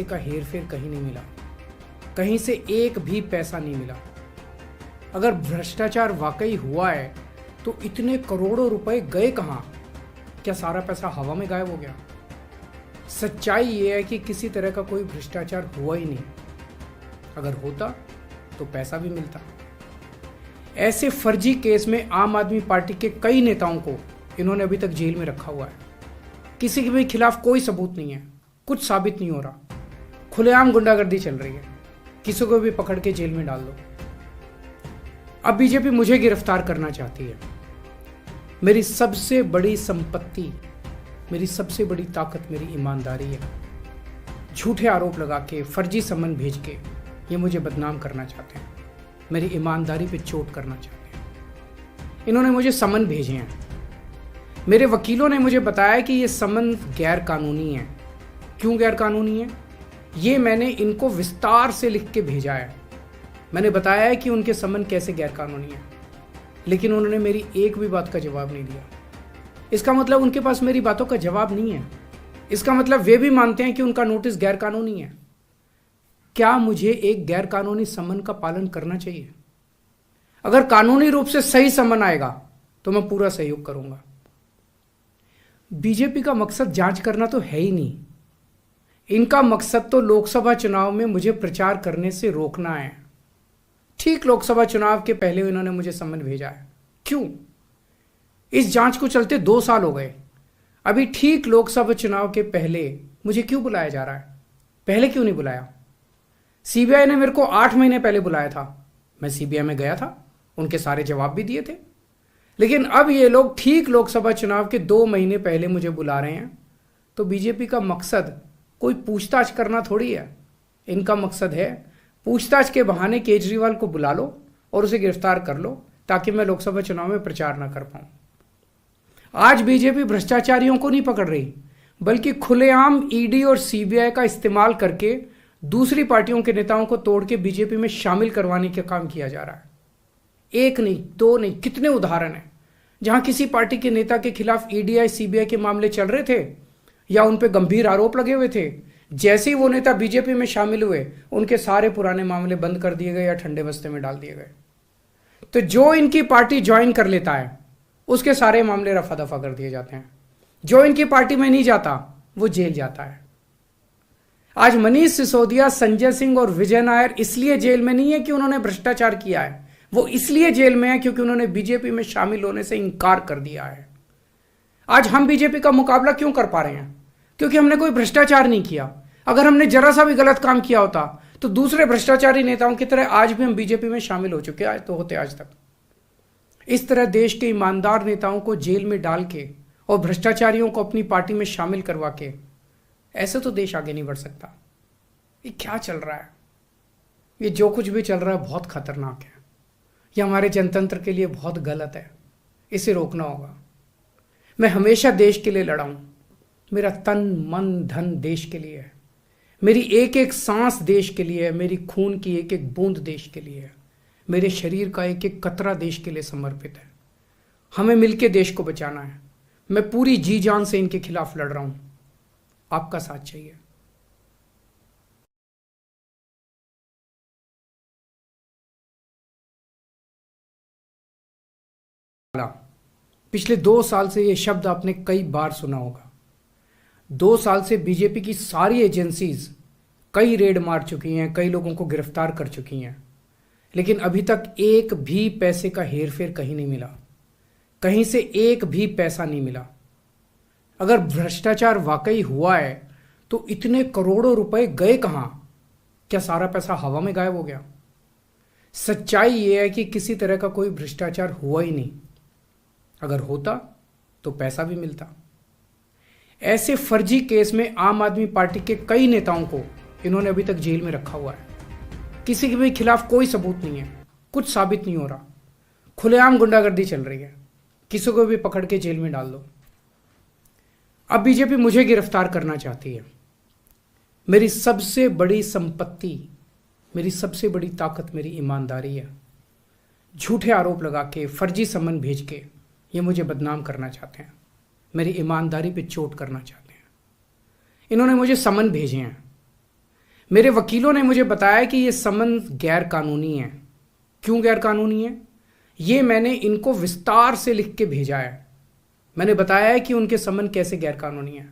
का हेर फेर कहीं नहीं मिला, कहीं से एक भी पैसा नहीं मिला। अगर भ्रष्टाचार वाकई हुआ है तो इतने करोड़ों रुपए गए कहाँ? क्या सारा पैसा हवा में गायब हो गया? सच्चाई ये है कि किसी तरह का कोई भ्रष्टाचार हुआ ही नहीं। अगर होता तो पैसा भी मिलता। ऐसे फर्जी केस में आम आदमी पार्टी के कई नेताओं को इन्होंने अभी तक जेल में रखा हुआ है। किसी के भी खिलाफ कोई सबूत नहीं है, कुछ साबित नहीं हो रहा, खुलेआम गुंडागर्दी चल रही है, किसी को भी पकड़ के जेल में डाल दो। अब बीजेपी मुझे गिरफ्तार करना चाहती है। मेरी सबसे बड़ी संपत्ति, मेरी सबसे बड़ी ताकत मेरी ईमानदारी है। झूठे आरोप लगा के, फर्जी समन भेज के ये मुझे बदनाम करना चाहते हैं, मेरी ईमानदारी पे चोट करना चाहते हैं। इन्होंने मुझे समन भेजे हैं। मेरे वकीलों ने मुझे बताया कि ये समन गैर कानूनी है। क्यों गैर कानूनी है? ये मैंने इनको विस्तार से लिख के भेजा है। मैंने बताया है कि उनके समन कैसे गैर कानूनी है, लेकिन उन्होंने मेरी एक भी बात का जवाब नहीं दिया। इसका मतलब उनके पास मेरी बातों का जवाब नहीं है। इसका मतलब वे भी मानते हैं कि उनका नोटिस गैर कानूनी है। क्या मुझे एक गैर कानूनी समन का पालन करना चाहिए? अगर कानूनी रूप से सही समन आएगा तो मैं पूरा सहयोग करूंगा। बीजेपी का मकसद जांच करना तो है ही नहीं। इनका मकसद तो लोकसभा चुनाव में मुझे प्रचार करने से रोकना है। ठीक लोकसभा चुनाव के पहले इन्होंने मुझे समन भेजा है। क्यों? इस जांच को चलते 2 साल हो गए। अभी ठीक लोकसभा चुनाव के पहले मुझे क्यों बुलाया जा रहा है? पहले क्यों नहीं बुलाया? सीबीआई ने मेरे को 8 महीने पहले बुलाया था। मैं सीबीआई में गया था, उनके सारे जवाब भी दिए थे। लेकिन अब ये लोग ठीक लोकसभा चुनाव के 2 महीने पहले मुझे बुला रहे हैं। तो बीजेपी का मकसद कोई पूछताछ करना थोड़ी है। इनका मकसद है पूछताछ के बहाने केजरीवाल को बुला लो और उसे गिरफ्तार कर लो, ताकि मैं लोकसभा चुनाव में प्रचार ना कर पाऊं। आज बीजेपी भ्रष्टाचारियों को नहीं पकड़ रही, बल्कि खुलेआम ईडी और सीबीआई का इस्तेमाल करके दूसरी पार्टियों के नेताओं को तोड़ के बीजेपी में शामिल करवाने का काम किया जा रहा है। एक नहीं, 2 नहीं, कितने उदाहरण हैं जहां किसी पार्टी के नेता के खिलाफ ईडीआई सीबीआई के मामले चल रहे थे या उन पे गंभीर आरोप लगे हुए थे। जैसे ही वो नेता बीजेपी में शामिल हुए, उनके सारे पुराने मामले बंद कर दिए गए या ठंडे बस्ते में डाल दिए गए। तो जो इनकी पार्टी ज्वाइन कर लेता है, उसके सारे मामले रफा दफा कर दिए जाते हैं। जो इनकी पार्टी में नहीं जाता, वो जेल जाता है। आज मनीष सिसोदिया, संजय सिंह और विजय नायर इसलिए जेल में नहीं है कि उन्होंने भ्रष्टाचार किया है। वो इसलिए जेल में है क्योंकि उन्होंने बीजेपी में शामिल होने से इंकार कर दिया है। आज हम बीजेपी का मुकाबला क्यों कर पा रहे हैं? क्योंकि हमने कोई भ्रष्टाचार नहीं किया। अगर हमने जरा सा भी गलत काम किया होता तो दूसरे भ्रष्टाचारी नेताओं की तरह आज भी हम बीजेपी में शामिल हो चुके आज तो होते आज तक। इस तरह देश के ईमानदार नेताओं को जेल में डाल के और भ्रष्टाचारियों को अपनी पार्टी में शामिल करवा के ऐसे तो देश आगे नहीं बढ़ सकता। ये क्या चल रहा है? ये जो कुछ भी चल रहा है बहुत खतरनाक है। ये हमारे जनतंत्र के लिए बहुत गलत है। इसे रोकना होगा। मैं हमेशा देश के लिए लड़ा हूं। मेरा तन मन धन देश के लिए है। मेरी एक एक सांस देश के लिए है। मेरी खून की एक एक बूंद देश के लिए है। मेरे शरीर का एक एक कतरा देश के लिए समर्पित है। हमें मिलकर देश को बचाना है। मैं पूरी जी जान से इनके खिलाफ लड़ रहा हूं। आपका साथ चाहिए। पिछले 2 साल से यह शब्द आपने कई बार सुना होगा। 2 साल से बीजेपी की सारी एजेंसीज कई रेड मार चुकी हैं, कई लोगों को गिरफ्तार कर चुकी हैं, लेकिन अभी तक एक भी पैसे का हेरफेर कहीं नहीं मिला। कहीं से एक भी पैसा नहीं मिला। अगर भ्रष्टाचार वाकई हुआ है तो इतने करोड़ों रुपए गए कहां? क्या सारा पैसा हवा में गायब हो गया? सच्चाई यह है कि किसी तरह का कोई भ्रष्टाचार हुआ ही नहीं। अगर होता तो पैसा भी मिलता। ऐसे फर्जी केस में आम आदमी पार्टी के कई नेताओं को इन्होंने अभी तक जेल में रखा हुआ है। किसी के भी खिलाफ कोई सबूत नहीं है, कुछ साबित नहीं हो रहा, खुलेआम गुंडागर्दी चल रही है, किसी को भी पकड़ के जेल में डाल दो। अब बीजेपी मुझे गिरफ्तार करना चाहती है। मेरी सबसे बड़ी संपत्ति, मेरी सबसे बड़ी ताकत मेरी ईमानदारी है। झूठे आरोप लगा के, फर्जी समन भेज के ये मुझे बदनाम करना चाहते हैं, मेरी ईमानदारी पे चोट करना चाहते हैं। इन्होंने मुझे समन भेजे हैं। मेरे वकीलों ने मुझे बताया कि ये समन गैर कानूनी है। क्यों गैर कानूनी है? ये मैंने इनको विस्तार से लिख के भेजा है। मैंने बताया है कि उनके समन कैसे गैर कानूनी है,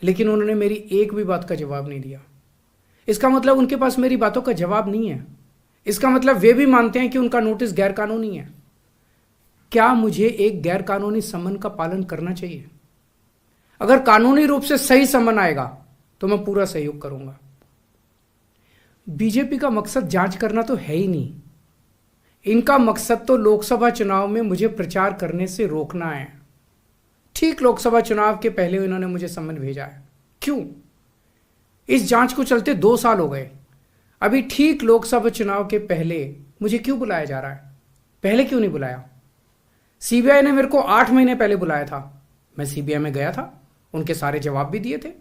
लेकिन उन्होंने मेरी एक भी बात का जवाब नहीं दिया। इसका मतलब उनके पास मेरी बातों का जवाब नहीं है। इसका मतलब वे भी मानते हैं कि उनका नोटिस गैर कानूनी है। क्या मुझे एक गैर कानूनी समन का पालन करना चाहिए? अगर कानूनी रूप से सही समन आएगा तो मैं पूरा सहयोग करूंगा। बीजेपी का मकसद जांच करना तो है ही नहीं। इनका मकसद तो लोकसभा चुनाव में मुझे प्रचार करने से रोकना है। ठीक लोकसभा चुनाव के पहले इन्होंने मुझे समन भेजा है। क्यों? इस जांच को चलते 2 साल हो गए। अभी ठीक लोकसभा चुनाव के पहले मुझे क्यों बुलाया जा रहा है? पहले क्यों नहीं बुलाया? सीबीआई ने मेरे को 8 महीने पहले बुलाया था। मैं सीबीआई में गया था, उनके सारे जवाब भी दिए थे।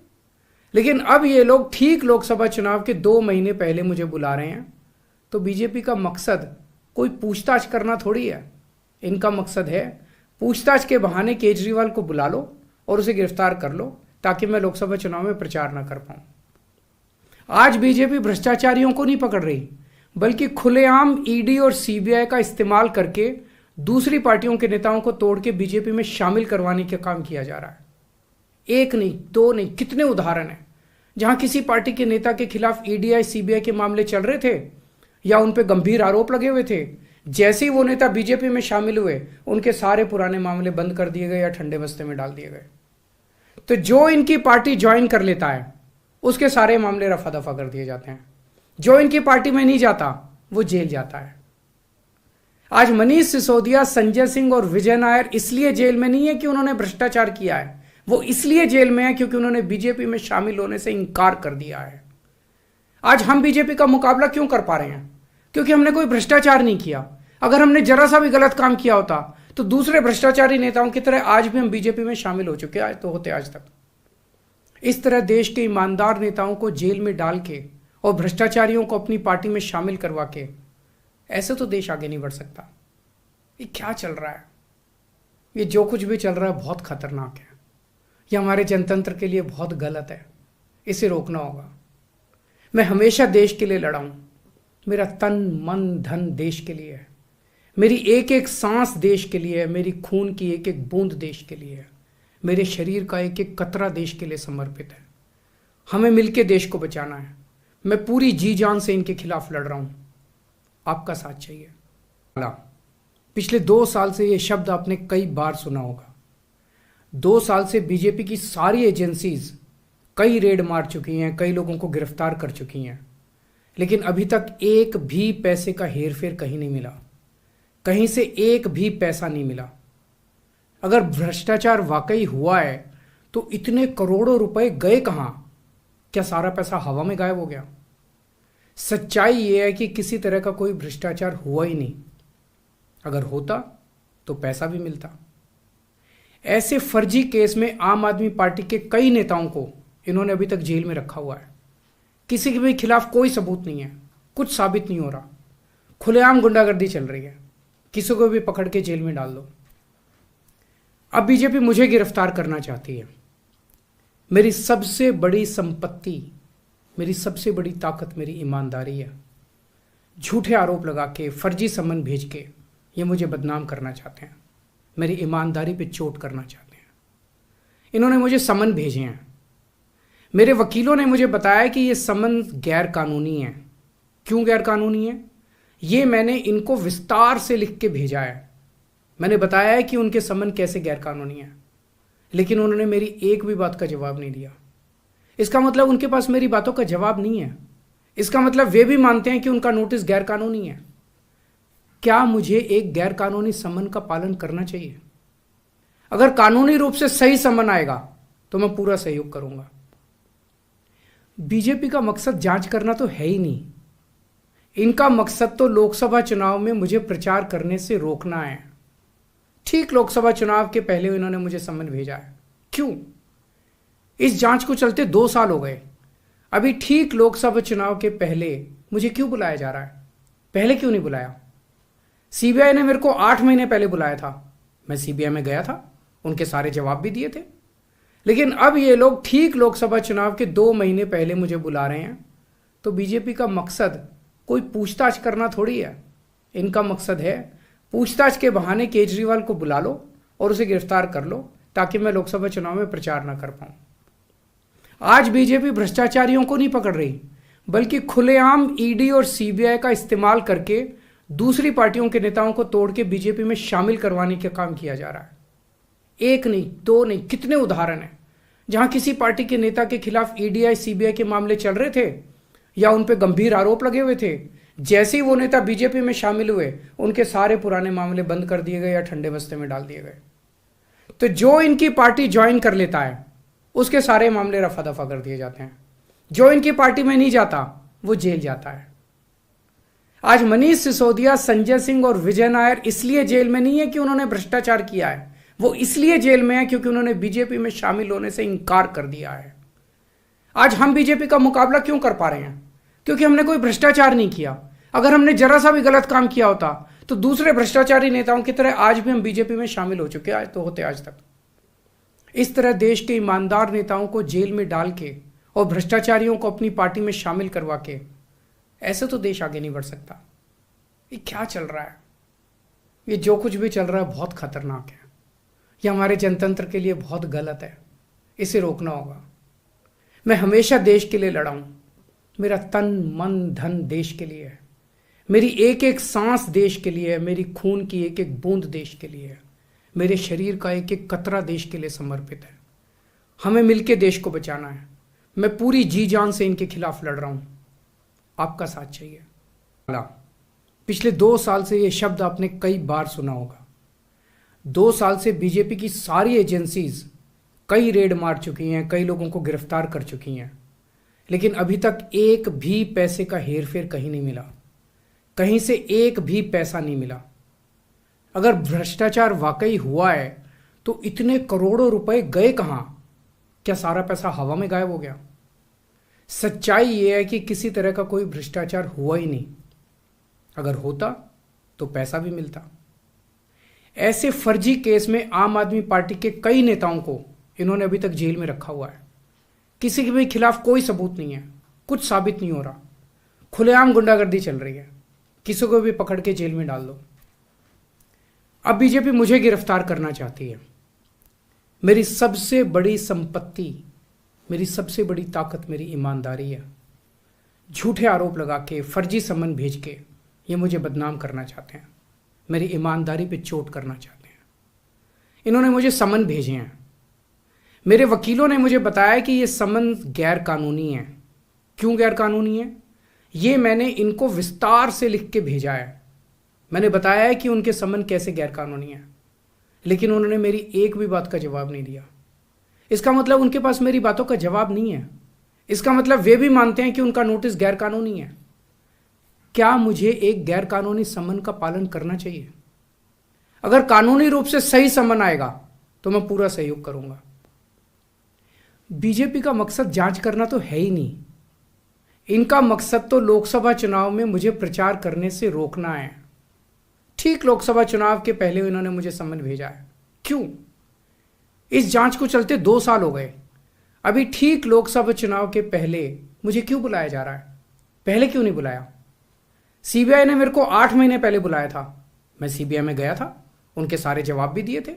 लेकिन अब ये लोग ठीक लोकसभा चुनाव के 2 महीने पहले मुझे बुला रहे हैं। तो बीजेपी का मकसद कोई पूछताछ करना थोड़ी है। इनका मकसद है पूछताछ के बहाने केजरीवाल को बुला लो और उसे गिरफ्तार कर लो, ताकि मैं लोकसभा चुनाव में प्रचार ना कर पाऊं। आज बीजेपी भ्रष्टाचारियों को नहीं पकड़ रही, बल्कि खुलेआम ईडी और सीबीआई का इस्तेमाल करके दूसरी पार्टियों के नेताओं को तोड़ के बीजेपी में शामिल करवाने का काम किया जा रहा है। एक नहीं, 2 नहीं, कितने उदाहरण हैं जहां किसी पार्टी के नेता के खिलाफ ईडीआई सीबीआई के मामले चल रहे थे या उन पे गंभीर आरोप लगे हुए थे। जैसे ही वो नेता बीजेपी में शामिल हुए, उनके सारे पुराने मामले बंद कर दिए गए या ठंडे बस्ते में डाल दिए गए। तो जो इनकी पार्टी ज्वाइन कर लेता है उसके सारे मामले रफा दफा कर दिए जाते हैं। जो इनकी पार्टी में नहीं जाता वो जेल जाता है। आज मनीष सिसोदिया, संजय सिंह और विजय नायर इसलिए जेल में नहीं है कि उन्होंने भ्रष्टाचार किया है, वो इसलिए जेल में है क्योंकि उन्होंने बीजेपी में शामिल होने से इंकार कर दिया है। आज हम बीजेपी का मुकाबला क्यों कर पा रहे हैं? क्योंकि हमने कोई भ्रष्टाचार नहीं किया। अगर हमने जरा सा भी गलत काम किया होता तो दूसरे भ्रष्टाचारी नेताओं की तरह आज भी हम बीजेपी में शामिल हो चुके आज तो होते आज तक। इस तरह देश के ईमानदार नेताओं को जेल में डाल के और भ्रष्टाचारियों को अपनी पार्टी में शामिल करवा के ऐसे तो देश आगे नहीं बढ़ सकता। ये क्या चल रहा है? ये जो कुछ भी चल रहा है बहुत खतरनाक है। ये हमारे जनतंत्र के लिए बहुत गलत है। इसे रोकना होगा। मैं हमेशा देश के लिए लड़ा हूं। मेरा तन मन धन देश के लिए है। मेरी एक एक सांस देश के लिए है। मेरी खून की एक एक बूंद देश के लिए है। मेरे शरीर का एक एक कतरा देश के लिए समर्पित है। हमें मिलकर देश को बचाना है। मैं पूरी जी जान से इनके खिलाफ लड़ रहा हूं। आपका साथ चाहिए। पिछले 2 साल से यह शब्द आपने कई बार सुना होगा। 2 साल से बीजेपी की सारी एजेंसीज कई रेड मार चुकी हैं, कई लोगों को गिरफ्तार कर चुकी हैं, लेकिन अभी तक एक भी पैसे का हेरफेर कहीं नहीं मिला। कहीं से एक भी पैसा नहीं मिला। अगर भ्रष्टाचार वाकई हुआ है तो इतने करोड़ों रुपए गए कहां? क्या सारा पैसा हवा में गायब हो गया? सच्चाई यह है कि किसी तरह का कोई भ्रष्टाचार हुआ ही नहीं। अगर होता तो पैसा भी मिलता। ऐसे फर्जी केस में आम आदमी पार्टी के कई नेताओं को इन्होंने अभी तक जेल में रखा हुआ है। किसी के भी खिलाफ कोई सबूत नहीं है, कुछ साबित नहीं हो रहा। खुलेआम गुंडागर्दी चल रही है। किसी को भी पकड़ के जेल में डाल दो। अब बीजेपी मुझे गिरफ्तार करना चाहती है। मेरी सबसे बड़ी संपत्ति, मेरी सबसे बड़ी ताकत मेरी ईमानदारी है। झूठे आरोप लगा के, फर्जी समन भेज के ये मुझे बदनाम करना चाहते हैं। मेरी ईमानदारी पे चोट करना चाहते हैं। इन्होंने मुझे समन भेजे हैं। मेरे वकीलों ने मुझे बताया कि ये समन गैर कानूनी है। क्यों गैर कानूनी है? ये मैंने इनको विस्तार से लिख के भेजा है। मैंने बताया है कि उनके समन कैसे गैर कानूनी है, लेकिन उन्होंने मेरी एक भी बात का जवाब नहीं दिया। इसका मतलब उनके पास मेरी बातों का जवाब नहीं है। इसका मतलब वे भी मानते हैं कि उनका नोटिस गैर कानूनी है। क्या मुझे एक गैर कानूनी समन का पालन करना चाहिए? अगर कानूनी रूप से सही समन आएगा तो मैं पूरा सहयोग करूंगा। बीजेपी का मकसद जांच करना तो है ही नहीं। इनका मकसद तो लोकसभा चुनाव में मुझे प्रचार करने से रोकना है। ठीक लोकसभा चुनाव के पहले इन्होंने मुझे समन भेजा है। क्यों? इस जांच को चलते 2 साल हो गए। अभी ठीक लोकसभा चुनाव के पहले मुझे क्यों बुलाया जा रहा है? पहले क्यों नहीं बुलाया? सीबीआई ने मेरे को 8 महीने पहले बुलाया था। मैं सीबीआई में गया था, उनके सारे जवाब भी दिए थे। लेकिन अब ये लोग ठीक लोकसभा चुनाव के 2 महीने पहले मुझे बुला रहे हैं। तो बीजेपी का मकसद कोई पूछताछ करना थोड़ी है। इनका मकसद है पूछताछ के बहाने केजरीवाल को बुला लो और उसे गिरफ्तार कर लो ताकि मैं लोकसभा चुनाव में प्रचार ना कर पाऊं। आज बीजेपी भ्रष्टाचारियों को नहीं पकड़ रही, बल्कि खुलेआम ईडी और सीबीआई का इस्तेमाल करके दूसरी पार्टियों के नेताओं को तोड़ के बीजेपी में शामिल करवाने का काम किया जा रहा है। एक नहीं, दो नहीं, कितने उदाहरण हैं जहां किसी पार्टी के नेता के खिलाफ ईडीआई सीबीआई के मामले चल रहे थे या उन पे गंभीर आरोप लगे हुए थे। जैसे ही वो नेता बीजेपी में शामिल हुए, उनके सारे पुराने मामले बंद कर दिए गए या ठंडे बस्ते में डाल दिए गए। तो जो इनकी पार्टी ज्वाइन कर लेता है, उसके सारे मामले रफा दफा कर दिए जाते हैं। जो इनकी पार्टी में नहीं जाता, वो जेल जाता है। आज मनीष सिसोदिया, संजय सिंह और विजय नायर इसलिए जेल में नहीं है कि उन्होंने भ्रष्टाचार किया है, वो इसलिए जेल में है क्योंकि उन्होंने बीजेपी में शामिल होने से इंकार कर दिया है। आज हम बीजेपी का मुकाबला क्यों कर पा रहे हैं? क्योंकि हमने कोई भ्रष्टाचार नहीं किया। अगर हमने जरा सा भी गलत काम किया होता तो दूसरे भ्रष्टाचारी नेताओं की तरह आज भी हम बीजेपी में शामिल हो चुके आज तो होते आज तक। इस तरह देश के ईमानदार नेताओं को जेल में डाल के और भ्रष्टाचारियों को अपनी पार्टी में शामिल करवा के ऐसे तो देश आगे नहीं बढ़ सकता। ये क्या चल रहा है? ये जो कुछ भी चल रहा है बहुत खतरनाक है। ये हमारे जनतंत्र के लिए बहुत गलत है। इसे रोकना होगा। मैं हमेशा देश के लिए लड़ा हूं। मेरा तन मन धन देश के लिए है। मेरी एक एक सांस देश के लिए है। मेरी खून की एक एक बूंद देश के लिए है। मेरे शरीर का एक एक कतरा देश के लिए समर्पित है। हमें मिलकर देश को बचाना है। मैं पूरी जी जान से इनके खिलाफ लड़ रहा हूं। आपका साथ चाहिए। पिछले 2 साल से यह शब्द आपने कई बार सुना होगा। 2 साल से बीजेपी की सारी एजेंसीज कई रेड मार चुकी हैं, कई लोगों को गिरफ्तार कर चुकी हैं, लेकिन अभी तक एक भी पैसे का हेरफेर कहीं नहीं मिला। कहीं से एक भी पैसा नहीं मिला। अगर भ्रष्टाचार वाकई हुआ है तो इतने करोड़ों रुपए गए कहां? क्या सारा पैसा हवा में गायब हो गया? सच्चाई यह है कि किसी तरह का कोई भ्रष्टाचार हुआ ही नहीं। अगर होता तो पैसा भी मिलता। ऐसे फर्जी केस में आम आदमी पार्टी के कई नेताओं को इन्होंने अभी तक जेल में रखा हुआ है। किसी के भी खिलाफ कोई सबूत नहीं है, कुछ साबित नहीं हो रहा। खुलेआम गुंडागर्दी चल रही है। किसी को भी पकड़ के जेल में डाल दो। अब बीजेपी मुझे गिरफ्तार करना चाहती है। मेरी सबसे बड़ी संपत्ति, मेरी सबसे बड़ी ताकत मेरी ईमानदारी है। झूठे आरोप लगा के, फर्जी समन भेज के ये मुझे बदनाम करना चाहते हैं। मेरी ईमानदारी पे चोट करना चाहते हैं। इन्होंने मुझे समन भेजे हैं। मेरे वकीलों ने मुझे बताया कि ये समन गैर कानूनी है। क्यों गैर कानूनी है? ये मैंने इनको विस्तार से लिख के भेजा है। मैंने बताया है कि उनके समन कैसे गैर कानूनी है, लेकिन उन्होंने मेरी एक भी बात का जवाब नहीं दिया। इसका मतलब उनके पास मेरी बातों का जवाब नहीं है। इसका मतलब वे भी मानते हैं कि उनका नोटिस गैर कानूनी है। क्या मुझे एक गैर कानूनी समन का पालन करना चाहिए? अगर कानूनी रूप से सही समन आएगा तो मैं पूरा सहयोग करूंगा। बीजेपी का मकसद जांच करना तो है ही नहीं। इनका मकसद तो लोकसभा चुनाव में मुझे प्रचार करने से रोकना है। ठीक लोकसभा चुनाव के पहले इन्होंने मुझे समन भेजा है। क्यों? इस जांच को चलते 2 साल हो गए। अभी ठीक लोकसभा चुनाव के पहले मुझे क्यों बुलाया जा रहा है? पहले क्यों नहीं बुलाया? सीबीआई ने मेरे को 8 महीने पहले बुलाया था। मैं सीबीआई में गया था, उनके सारे जवाब भी दिए थे।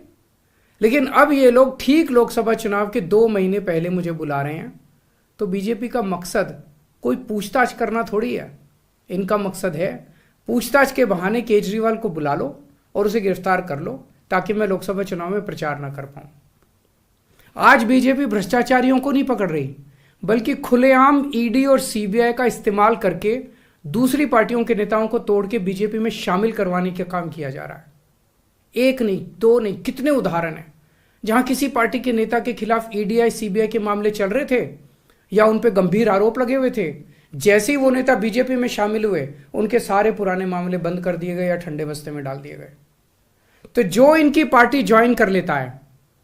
लेकिन अब ये लोग ठीक लोकसभा चुनाव के 2 महीने पहले मुझे बुला रहे हैं। तो बीजेपी का मकसद कोई पूछताछ करना थोड़ी है। इनका मकसद है पूछताछ के बहाने केजरीवाल को बुला लो और उसे गिरफ्तार कर लो ताकि मैं लोकसभा चुनाव में प्रचार ना कर पाऊं। आज बीजेपी भ्रष्टाचारियों को नहीं पकड़ रही, बल्कि खुलेआम ईडी और सीबीआई का इस्तेमाल करके दूसरी पार्टियों के नेताओं को तोड़ के बीजेपी में शामिल करवाने का काम किया जा रहा है। एक नहीं, दो नहीं, कितने उदाहरण हैं जहां किसी पार्टी के नेता के खिलाफ ईडीआई सीबीआई के मामले चल रहे थे या उन पे गंभीर आरोप लगे हुए थे। जैसे ही वो नेता बीजेपी में शामिल हुए, उनके सारे पुराने मामले बंद कर दिए गए या ठंडे बस्ते में डाल दिए गए। तो जो इनकी पार्टी ज्वाइन कर लेता है,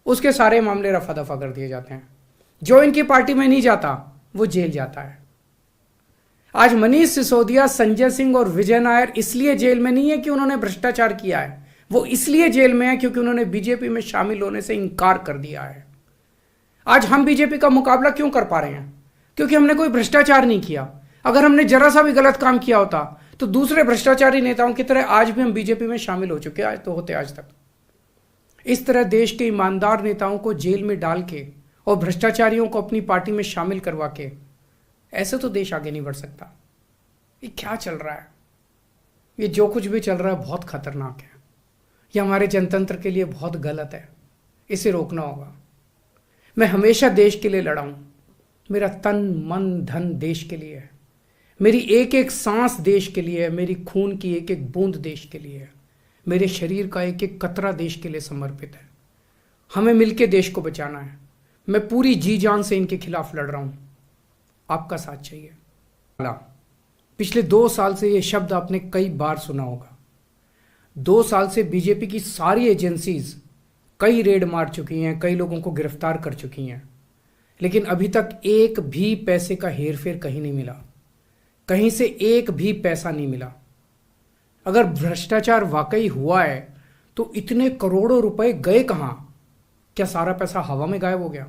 उसके सारे मामले रफा दफा कर दिए जाते हैं। जो इनकी पार्टी में नहीं जाता, वो जेल जाता है। आज मनीष सिसोदिया, संजय सिंह और विजय नायर इसलिए जेल में नहीं है कि उन्होंने भ्रष्टाचार किया है। वो इसलिए जेल में है क्योंकि उन्होंने बीजेपी में शामिल होने से इंकार कर दिया है। आज हम बीजेपी का मुकाबला क्यों कर पा रहे हैं? क्योंकि हमने कोई भ्रष्टाचार नहीं किया। अगर हमने जरा सा भी गलत काम किया होता तो दूसरे भ्रष्टाचारी नेताओं की तरह आज भी हम बीजेपी में शामिल हो चुके आज तो होते आज तक। इस तरह देश के ईमानदार नेताओं को जेल में डाल के और भ्रष्टाचारियों को अपनी पार्टी में शामिल करवा के ऐसे तो देश आगे नहीं बढ़ सकता। ये क्या चल रहा है? ये जो कुछ भी चल रहा है बहुत खतरनाक है। ये हमारे जनतंत्र के लिए बहुत गलत है। इसे रोकना होगा। मैं हमेशा देश के लिए लड़ा हूं। मेरा तन मन धन देश के लिए है। मेरी एक एक सांस देश के लिए है। मेरी खून की एक एक बूंद देश के लिए है। मेरे शरीर का एक एक कतरा देश के लिए समर्पित है। हमें मिलकर देश को बचाना है। मैं पूरी जी जान से इनके खिलाफ लड़ रहा हूं। आपका साथ चाहिए। पिछले 2 साल से ये शब्द आपने कई बार सुना होगा। 2 साल से बीजेपी की सारी एजेंसीज कई रेड मार चुकी हैं, कई लोगों को गिरफ्तार कर चुकी हैं, लेकिन अभी तक एक भी पैसे का हेरफेर कहीं नहीं मिला। कहीं से एक भी पैसा नहीं मिला। अगर भ्रष्टाचार वाकई हुआ है तो इतने करोड़ों रुपए गए कहां? क्या सारा पैसा हवा में गायब हो गया?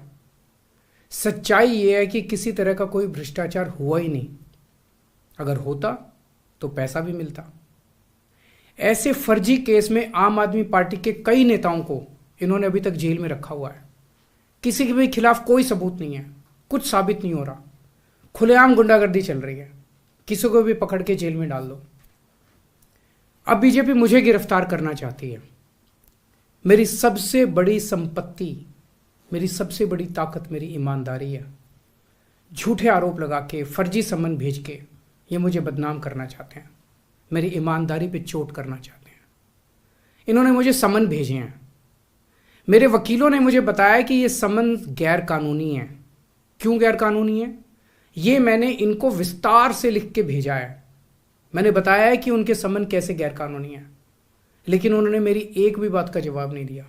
सच्चाई यह है कि किसी तरह का कोई भ्रष्टाचार हुआ ही नहीं। अगर होता तो पैसा भी मिलता। ऐसे फर्जी केस में आम आदमी पार्टी के कई नेताओं को इन्होंने अभी तक जेल में रखा हुआ है। किसी के भी खिलाफ कोई सबूत नहीं है, कुछ साबित नहीं हो रहा। खुलेआम गुंडागर्दी चल रही है। किसी को भी पकड़ के जेल में डाल दो। अब बीजेपी मुझे गिरफ्तार करना चाहती है। मेरी सबसे बड़ी संपत्ति, मेरी सबसे बड़ी ताकत मेरी ईमानदारी है। झूठे आरोप लगा के, फर्जी समन भेज के ये मुझे बदनाम करना चाहते हैं। मेरी ईमानदारी पे चोट करना चाहते हैं। इन्होंने मुझे समन भेजे हैं। मेरे वकीलों ने मुझे बताया कि ये समन गैर कानूनी है। क्यों गैर कानूनी है? ये मैंने इनको विस्तार से लिख के भेजा है। मैंने बताया है कि उनके समन कैसे गैर कानूनी है, लेकिन उन्होंने मेरी एक भी बात का जवाब नहीं दिया।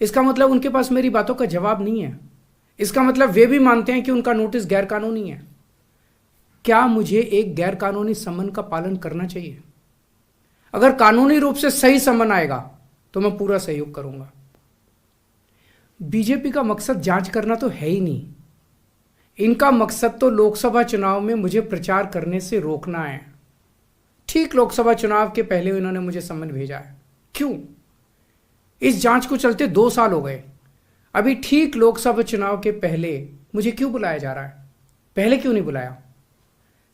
इसका मतलब उनके पास मेरी बातों का जवाब नहीं है। इसका मतलब वे भी मानते हैं कि उनका नोटिस गैर कानूनी है। क्या मुझे एक गैर कानूनी समन का पालन करना चाहिए? अगर कानूनी रूप से सही समन आएगा तो मैं पूरा सहयोग करूंगा। बीजेपी का मकसद जांच करना तो है ही नहीं। इनका मकसद तो लोकसभा चुनाव में मुझे प्रचार करने से रोकना है। ठीक लोकसभा चुनाव के पहले इन्होंने मुझे समन भेजा है। क्यों? इस जांच को चलते 2 साल हो गए। अभी ठीक लोकसभा चुनाव के पहले मुझे क्यों बुलाया जा रहा है? पहले क्यों नहीं बुलाया?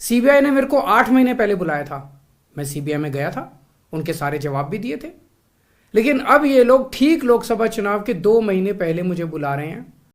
सीबीआई ने मेरे को 8 महीने पहले बुलाया था। मैं सीबीआई में गया था, उनके सारे जवाब भी दिए थे। लेकिन अब ये लोग ठीक लोकसभा चुनाव के 2 महीने पहले मुझे बुला रहे हैं